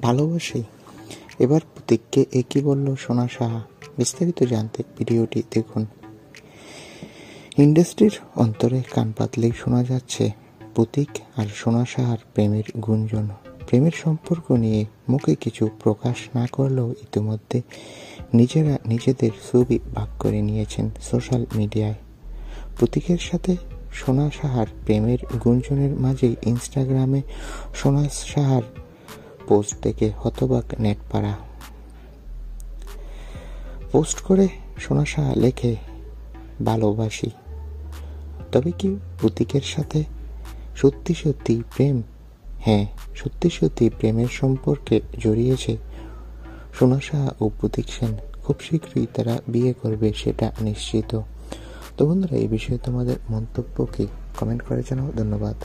ভালোবাসি। এবার প্রতীককে একই বলল সোনা সাহা। বিস্তারিত জানতে ভিডিওটি দেখুন। ইন্ডাস্ট্রির অন্তরে কান পাতলেই শোনা যাচ্ছে প্রতীক আর সোনা সাহার প্রেমের গুঞ্জন। প্রেমের সম্পর্ক নিয়ে মুখে কিছু প্রকাশ না করলেও ইতিমধ্যে নিজেরা নিজেদের ছবি ভাগ করে নিয়েছেন সোশ্যাল মিডিয়ায়। প্রতীকের সাথে সোনা সাহার প্রেমের গুঞ্জনের মাঝেই ইনস্টাগ্রামে সোনা সাহার পোস্ট দেখে হতবাক নেটপাড়া। পোস্ট করে সোনা সাহা লেখে, ভালোবাসি। তবে কি প্রতীকের সাথে সত্যি সত্যি প্রেম? হ্যাঁ, সত্যি সত্যি প্রেমের সম্পর্কে জড়িয়েছে সোনা সাহা ও প্রতীক সেন। খুব শীঘ্রই তারা বিয়ে করবে, সেটা নিশ্চিত। তো বন্ধুরা, এই বিষয়ে তোমাদের মন্তব্য কি কমেন্ট করে জানাও। ধন্যবাদ।